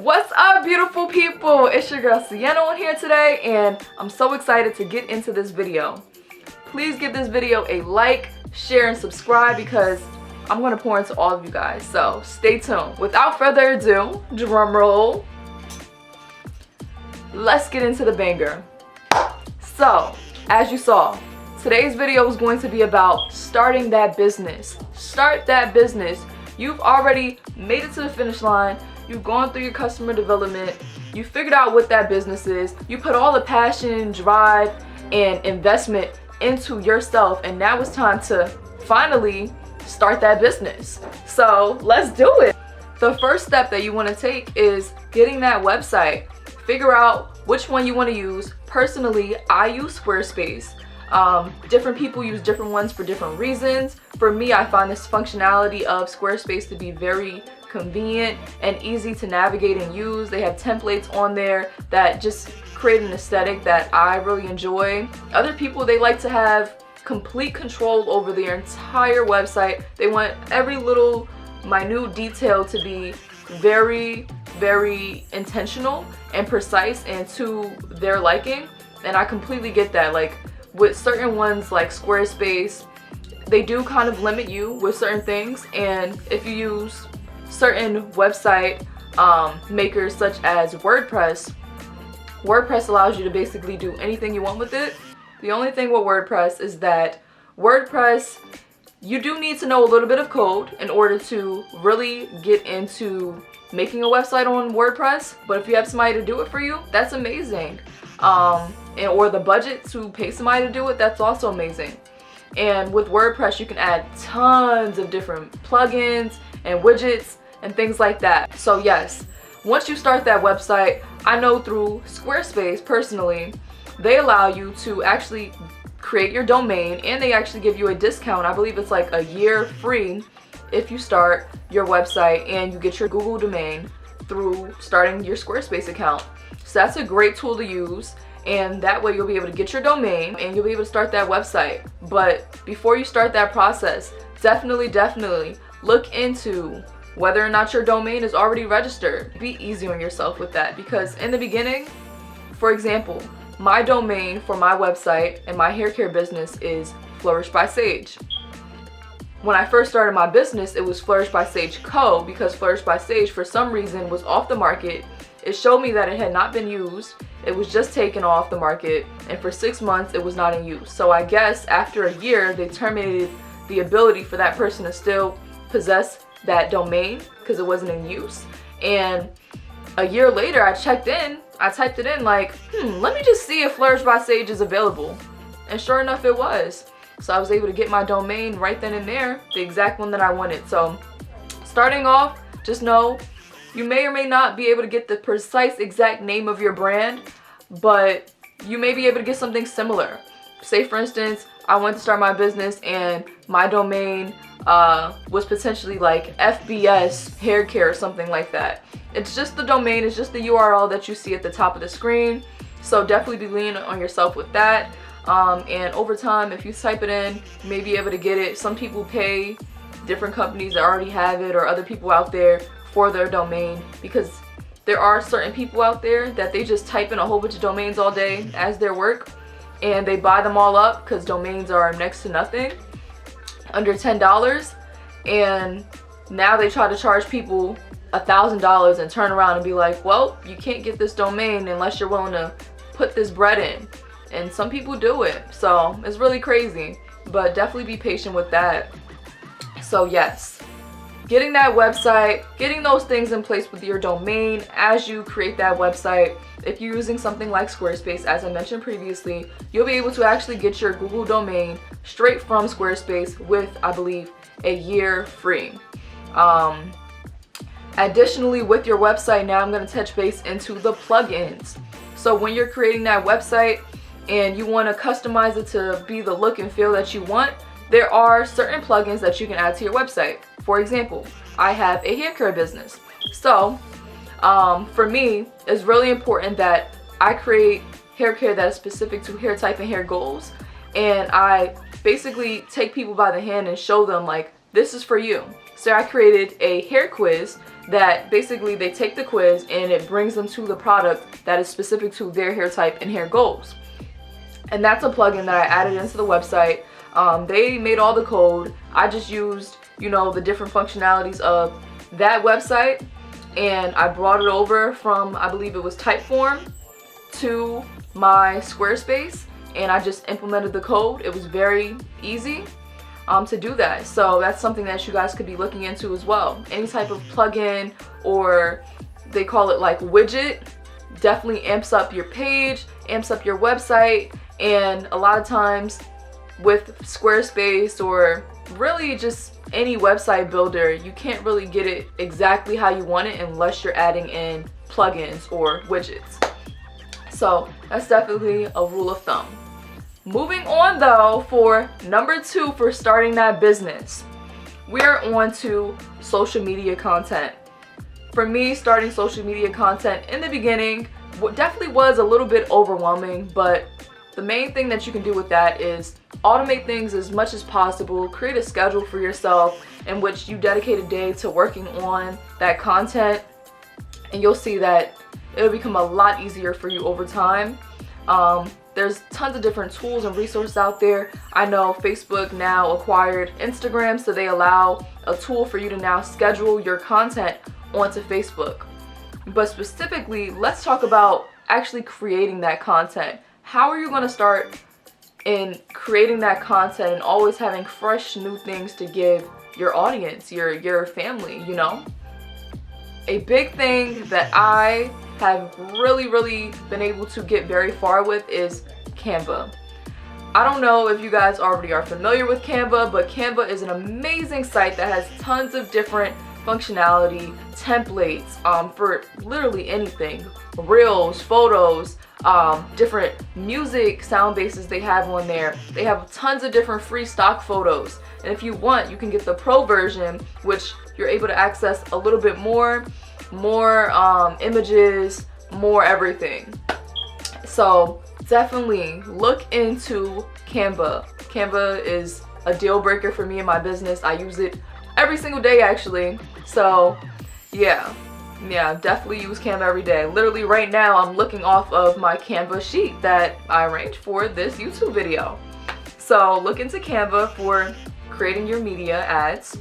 What's up, beautiful people? It's your girl Sienna on here today, and I'm so excited to get into this video. Please give this video a like, share, and subscribe because I'm going to pour into all of you guys, so stay tuned. Without further ado, drum roll, let's get into the banger. So, as you saw, today's video is going to be about starting that business. Start that business. You've already made it to the finish line. You've gone through your customer development. You figured out what that business is. You put all the passion, drive, and investment into yourself, and now it's time to finally start that business. So let's do it. The first step that you want to take is getting that website. Figure out which one you want to use. Personally, I use Squarespace. Different people use different ones for different reasons. For me, I find this functionality of Squarespace to be very convenient and easy to navigate and use. They have templates on there that just create an aesthetic that I really enjoy. Other people, they like to have complete control over their entire website. They want every little minute detail to be very, very intentional and precise and to their liking. And I completely get that. Like with certain ones like Squarespace, they do kind of limit you with certain things, and if you use certain website makers such as WordPress allows you to basically do anything you want with it. The only thing with WordPress is that WordPress, you do need to know a little bit of code in order to really get into making a website on WordPress, but if you have somebody to do it for you, that's amazing. Or the budget to pay somebody to do it, that's also amazing. And with WordPress, you can add tons of different plugins and widgets and things like that. So yes, once you start that website, I know through Squarespace personally, they allow you to actually create your domain, and they actually give you a discount. I believe it's like a year free if you start your website and you get your Google domain through starting your Squarespace account. So that's a great tool to use, and that way you'll be able to get your domain and you'll be able to start that website. But before you start that process, definitely look into whether or not your domain is already registered. Be easy on yourself with that, because in the beginning, for example, my domain for my website and my hair care business is Flourish by Sage. When I first started my business, it was Flourish by Sage Co. because Flourish by Sage for some reason was off the market. It showed me that it had not been used. It was just taken off the market, and for 6 months it was not in use. So I guess after a year they terminated the ability for that person to still possess that domain because it wasn't in use. And a year later I typed it in like, let me just see if Flourish by Sage is available. And sure enough, it was. So I was able to get my domain right then and there, the exact one that I wanted. So starting off, just know you may or may not be able to get the precise exact name of your brand, but you may be able to get something similar. Say for instance, I went to start my business and my domain was potentially like FBS hair care or something like that. It's just the domain, it's just the URL that you see at the top of the screen. So definitely be leaning on yourself with that. And over time, if you type it in, you may be able to get it. Some people pay different companies that already have it, or other people out there for their domain, because there are certain people out there that they just type in a whole bunch of domains all day as their work, and they buy them all up because domains are next to nothing, under $10, and now they try to charge people $1,000 and turn around and be like, well, you can't get this domain unless you're willing to put this bread in. And some people do it, so it's really crazy, but definitely be patient with that. So yes, getting that website, getting those things in place with your domain as you create that website. If you're using something like Squarespace, as I mentioned previously, you'll be able to actually get your Google domain straight from Squarespace with, I believe, a year free. Additionally, with your website, now I'm going to touch base into the plugins. So when you're creating that website and you want to customize it to be the look and feel that you want, there are certain plugins that you can add to your website. For example, I have a hair care business. So for me, it's really important that I create hair care that is specific to hair type and hair goals. And I basically take people by the hand and show them like, this is for you. So I created a hair quiz that basically they take the quiz and it brings them to the product that is specific to their hair type and hair goals. And that's a plugin that I added into the website. They made all the code. I just used, the different functionalities of that website, and I brought it over from, I believe it was Typeform, to my Squarespace, and I just implemented the code. It was very easy to do that. So that's something that you guys could be looking into as well. Any type of plugin, or they call it like widget, definitely amps up your page, amps up your website. And a lot of times with Squarespace, or really just any website builder, you can't really get it exactly how you want it unless you're adding in plugins or widgets. So that's definitely a rule of thumb. Moving on though, for number 2 for starting that business, we're on to social media content. For me, starting social media content in the beginning definitely was a little bit overwhelming, but the main thing that you can do with that is automate things as much as possible. Create a schedule for yourself in which you dedicate a day to working on that content, and you'll see that it'll become a lot easier for you over time. There's tons of different tools and resources out there. I know Facebook now acquired Instagram, so they allow a tool for you to now schedule your content onto Facebook. But specifically, let's talk about actually creating that content. How are you going to start in creating that content and always having fresh new things to give your audience, your family, A big thing that I have really been able to get very far with is Canva. I don't know if you guys already are familiar with Canva, but Canva is an amazing site that has tons of different functionality, templates for literally anything, reels, photos, different music sound bases they have on there. They have tons of different free stock photos, and if you want, you can get the pro version, which you're able to access a little bit more images, more everything. So definitely look into Canva. Canva is a deal breaker for me in my business. I use it every single day actually. So yeah, definitely use Canva every day. Literally right now I'm looking off of my Canva sheet that I arranged for this YouTube video. So look into Canva for creating your media ads.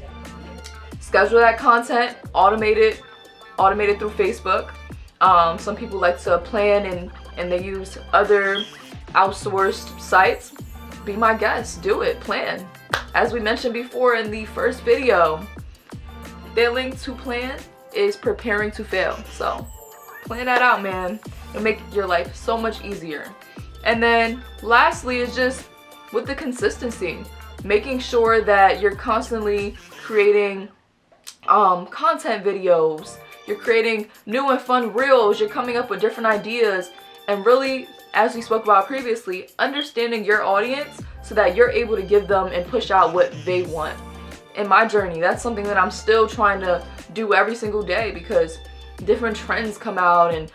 Schedule that content, automate it through Facebook. Some people like to plan and they use other outsourced sites. Be my guest, do it, plan. As we mentioned before in the first video, failing to plan is preparing to fail. So plan that out, man. It'll make your life so much easier. And then lastly is just with the consistency, making sure that you're constantly creating content videos, you're creating new and fun reels, you're coming up with different ideas, and really, as we spoke about previously, understanding your audience so that you're able to give them and push out what they want. In my journey, that's something that I'm still trying to do every single day, because different trends come out and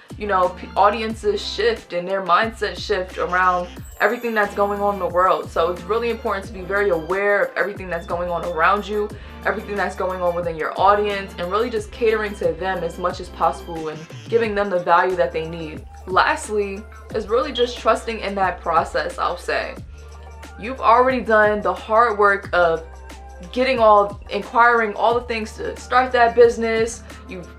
audiences shift and their mindset shift around everything that's going on in the world. So it's really important to be very aware of everything that's going on around you, everything that's going on within your audience, and really just catering to them as much as possible and giving them the value that they need. Lastly is really just trusting in that process. I'll say you've already done the hard work of inquiring all the things to start that business. You've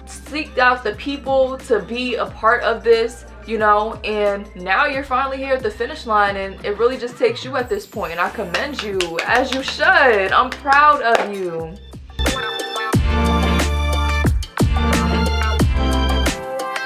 seeked out the people to be a part of this, and now you're finally here at the finish line, and it really just takes you at this point, and I commend you, as you should. I'm proud of you.